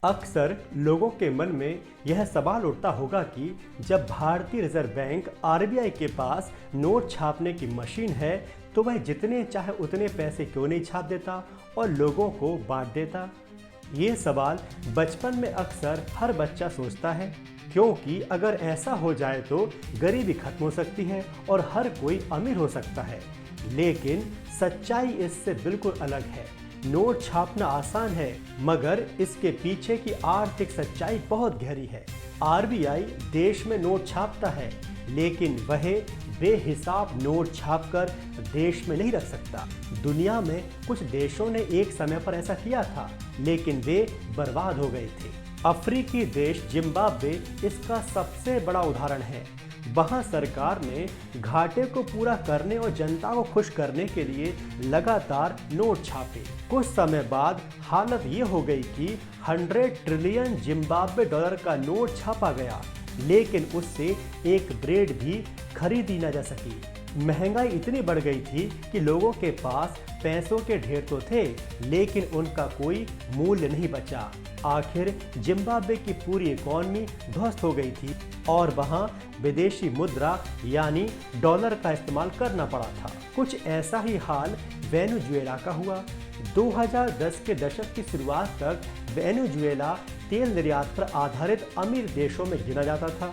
अक्सर लोगों के मन में यह सवाल उठता होगा कि जब भारतीय रिजर्व बैंक आरबीआई के पास नोट छापने की मशीन है तो वह जितने चाहे उतने पैसे क्यों नहीं छाप देता और लोगों को बांट देता। ये सवाल बचपन में अक्सर हर बच्चा सोचता है, क्योंकि अगर ऐसा हो जाए तो गरीबी खत्म हो सकती है और हर कोई अमीर हो सकता है। लेकिन सच्चाई इससे बिल्कुल अलग है। नोट छापना आसान है, मगर इसके पीछे की आर्थिक सच्चाई बहुत गहरी है। आरबीआई देश में नोट छापता है, लेकिन वह बेहिसाब नोट छापकर देश में नहीं रख सकता। दुनिया में कुछ देशों ने एक समय पर ऐसा किया था, लेकिन वे बर्बाद हो गए थे। अफ्रीकी देश जिम्बाब्वे इसका सबसे बड़ा उदाहरण है। वहां सरकार ने घाटे को पूरा करने और जनता को खुश करने के लिए लगातार नोट छापे। कुछ समय बाद हालत ये हो गई कि 100 ट्रिलियन जिम्बाब्वे डॉलर का नोट छापा गया, लेकिन उससे एक ब्रेड भी खरीदी न जा सकी। महंगाई इतनी बढ़ गई थी कि लोगों के पास पैसों के ढेर तो थे, लेकिन उनका कोई मूल्य नहीं बचा। आखिर जिम्बाब्वे की पूरी इकॉनमी ध्वस्त हो गई थी और वहां विदेशी मुद्रा यानी डॉलर का इस्तेमाल करना पड़ा था। कुछ ऐसा ही हाल वेनेजुएला का हुआ। 2010 के दशक की शुरुआत तक वेनेजुएला तेल निर्यात पर आधारित अमीर देशों में गिना जाता था।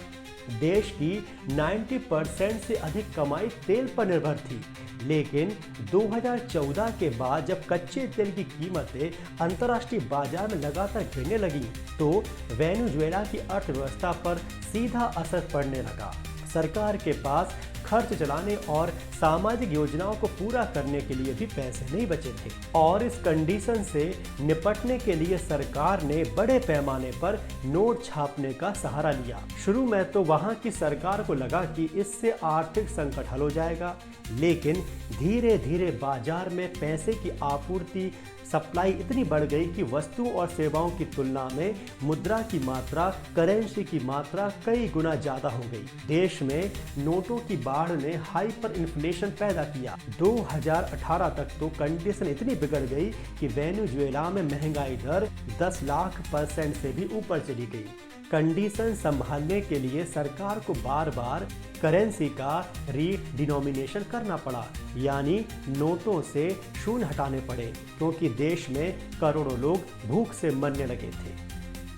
देश की 90% से अधिक कमाई तेल पर निर्भर थी, लेकिन 2014 के बाद जब कच्चे तेल की कीमतें अंतर्राष्ट्रीय बाजार में लगातार गिरने लगी, तो वेनेजुएला की अर्थव्यवस्था पर सीधा असर पड़ने लगा। सरकार के पास खर्च चलाने और सामाजिक योजनाओं को पूरा करने के लिए भी पैसे नहीं बचे थे, और इस कंडीशन से निपटने के लिए सरकार ने बड़े पैमाने पर नोट छापने का सहारा लिया। शुरू में तो वहां की सरकार को लगा कि इससे आर्थिक संकट हल हो जाएगा, लेकिन धीरे धीरे बाजार में पैसे की आपूर्ति सप्लाई इतनी बढ़ गई कि वस्तुओं और सेवाओं की तुलना में मुद्रा की मात्रा, करेंसी की मात्रा कई गुना ज्यादा हो गई। देश में नोटों की बाढ़ ने हाइपर इन्फ्लेशन पैदा किया। 2018 तक तो कंडीशन इतनी बिगड़ गई कि वेनेजुएला में महंगाई दर 10 लाख % से भी ऊपर चली गई। कंडीशन संभालने के लिए सरकार को बार बार करेंसी का रीडिनोमिनेशन करना पड़ा, यानी नोटों से शून्य हटाने पड़े, क्योंकि देश में करोड़ों लोग भूख से मरने लगे थे।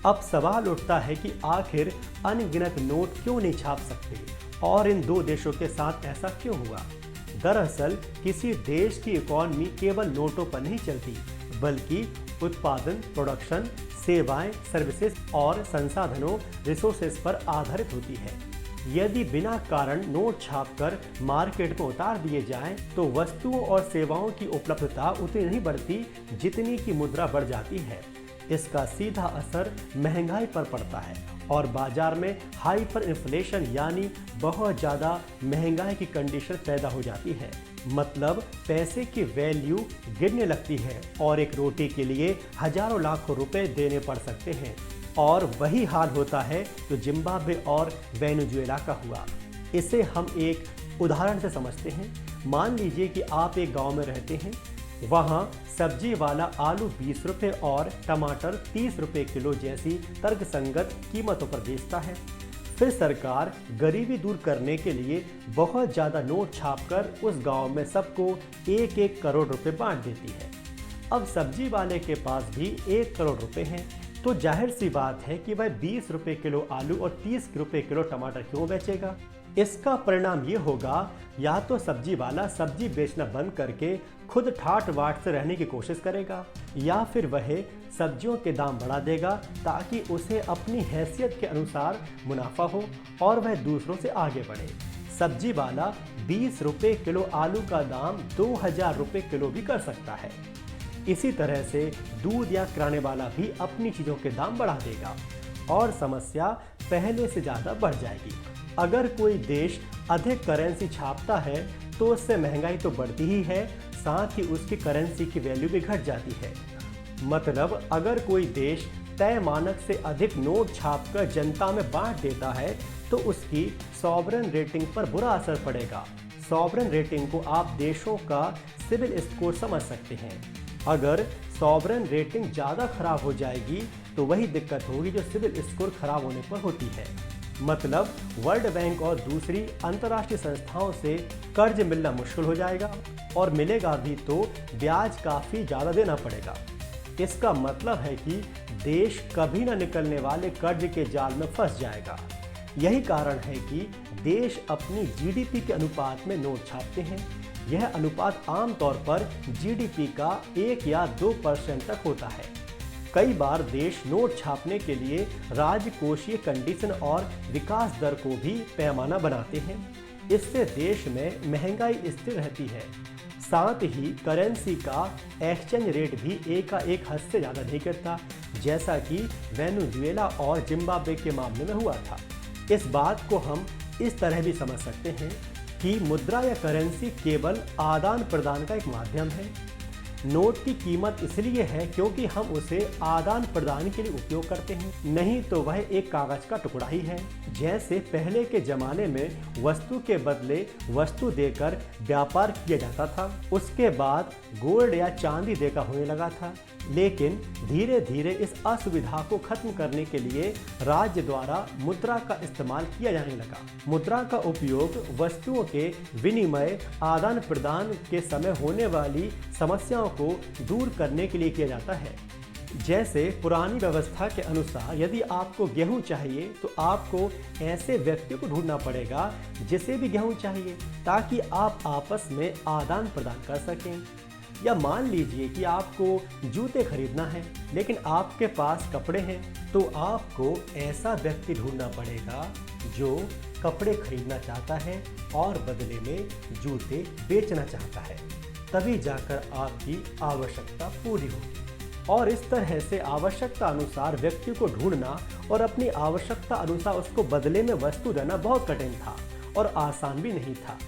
अब सवाल उठता है कि आखिर अनगिनत नोट क्यों नहीं छाप सकते, और इन दो देशों के साथ ऐसा क्यों हुआ। दरअसल किसी देश की इकॉनमी केवल नोटों पर नहीं चलती, बल्कि उत्पादन, प्रोडक्शन, सेवाएं, सर्विसेज और संसाधनों, रिसोर्सेज पर आधारित होती है। यदि बिना कारण नोट छापकर मार्केट में उतार दिए जाएं, तो वस्तुओं और सेवाओं की उपलब्धता उतनी नहीं बढ़ती जितनी की मुद्रा बढ़ जाती है। इसका सीधा असर महंगाई पर पड़ता है और बाजार में हाइपर इन्फ्लेशन यानी बहुत ज़्यादा महंगाई की कंडीशन पैदा हो जाती है। मतलब पैसे की वैल्यू गिरने लगती है और एक रोटी के लिए हजारों लाखों रुपए देने पड़ सकते हैं। और वही हाल होता है जो जिम्बाब्वे और वेनेजुएला का हुआ। इसे हम एक उदाहरण से समझते हैं। मान लीजिए कि आप एक गांव में रहते हैं। वहां सब्जी वाला आलू 20 रुपये और टमाटर 30 रुपये किलो जैसी तर्कसंगत कीमतों पर बेचता है। फिर सरकार गरीबी दूर करने के लिए बहुत ज़्यादा नोट छापकर उस गांव में सबको 1-1 करोड़ रुपए बांट देती है। अब सब्जी वाले के पास भी 1 करोड़ रुपए हैं, तो जाहिर सी बात है कि वह 20 रुपये किलो आलू और 30 रुपये किलो टमाटर क्यों बेचेगा। इसका परिणाम ये होगा, या तो सब्जी वाला सब्जी बेचना बंद करके खुद ठाट बाट से रहने की कोशिश करेगा, या फिर वह सब्जियों के दाम बढ़ा देगा ताकि उसे अपनी हैसियत के अनुसार मुनाफा हो और वह दूसरों से आगे बढ़े। सब्जी वाला 20 रुपये किलो आलू का दाम 2000 रुपये किलो भी कर सकता है। इसी तरह से दूध या किराने वाला भी अपनी चीज़ों के दाम बढ़ा देगा और समस्या पहले से ज़्यादा बढ़ जाएगी। अगर कोई देश अधिक करेंसी छापता है तो उससे महंगाई तो बढ़ती ही है, साथ ही उसकी करेंसी की वैल्यू भी घट जाती है। मतलब अगर कोई देश तय मानक से अधिक नोट छापकर जनता में बांट देता है तो उसकी सॉवरेन रेटिंग पर बुरा असर पड़ेगा। सॉवरेन रेटिंग को आप देशों का सिविल स्कोर समझ सकते हैं। अगर सॉवरेन रेटिंग ज़्यादा खराब हो जाएगी तो वही दिक्कत होगी जो सिविल स्कोर खराब होने पर होती है। मतलब वर्ल्ड बैंक और दूसरी अंतर्राष्ट्रीय संस्थाओं से कर्ज मिलना मुश्किल हो जाएगा, और मिलेगा भी तो ब्याज काफ़ी ज़्यादा देना पड़ेगा। इसका मतलब है कि देश कभी न निकलने वाले कर्ज के जाल में फंस जाएगा। यही कारण है कि देश अपनी जीडीपी के अनुपात में नोट छापते हैं। यह अनुपात आमतौर पर जीडीपी का 1 या 2% तक होता है। कई बार देश नोट छापने के लिए राजकोषीय कंडीशन और विकास दर को भी पैमाना बनाते हैं। इससे देश में महंगाई स्थिर रहती है। साथ ही करेंसी का एक्सचेंज रेट भी एक हद से ज़्यादा नहीं गिरता, जैसा कि वेनेजुएला और जिम्बाब्वे के मामले में हुआ था। इस बात को हम इस तरह भी समझ सकते हैं कि मुद्रा या करेंसी केवल आदान प्रदान का एक माध्यम है। नोट की कीमत इसलिए है क्योंकि हम उसे आदान प्रदान के लिए उपयोग करते हैं, नहीं तो वह एक कागज का टुकड़ा ही है। जैसे पहले के जमाने में वस्तु के बदले वस्तु देकर व्यापार किया जाता था, उसके बाद गोल्ड या चांदी देकर होने लगा था। लेकिन धीरे धीरे इस असुविधा को खत्म करने के लिए राज्य द्वारा मुद्रा का इस्तेमाल किया जाने लगा। मुद्रा का उपयोग वस्तुओं के विनिमय आदान प्रदान के समय होने वाली समस्याओं को दूर करने के लिए किया जाता है। जैसे पुरानी व्यवस्था के अनुसार यदि आपको गेहूं चाहिए तो आपको ऐसे व्यक्ति को ढूंढना पड़ेगा जिसे भी गेहूं चाहिए, ताकि आप आपस में आदान प्रदान कर सकें। या मान लीजिए कि आपको जूते खरीदना है लेकिन आपके पास कपड़े हैं, तो आपको ऐसा व्यक्ति ढूंढना पड़ेगा जो कपड़े खरीदना चाहता है और बदले में जूते बेचना चाहता है। तभी जाकर आपकी आवश्यकता पूरी होगी। और इस तरह से आवश्यकता अनुसार व्यक्ति को ढूंढना और अपनी आवश्यकता अनुसार उसको बदले में वस्तु देना बहुत कठिन था और आसान भी नहीं था।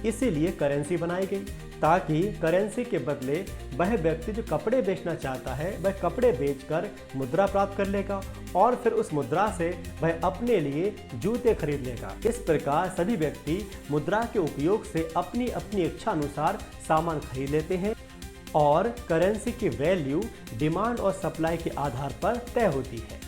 इसीलिए करेंसी बनाई गई, ताकि करेंसी के बदले वह व्यक्ति जो कपड़े बेचना चाहता है वह कपड़े बेचकर मुद्रा प्राप्त कर लेगा और फिर उस मुद्रा से वह अपने लिए जूते खरीद लेगा। इस प्रकार सभी व्यक्ति मुद्रा के उपयोग से अपनी अपनी इच्छा अनुसार सामान खरीद लेते हैं और करेंसी की वैल्यू डिमांड और सप्लाई के आधार पर तय होती है।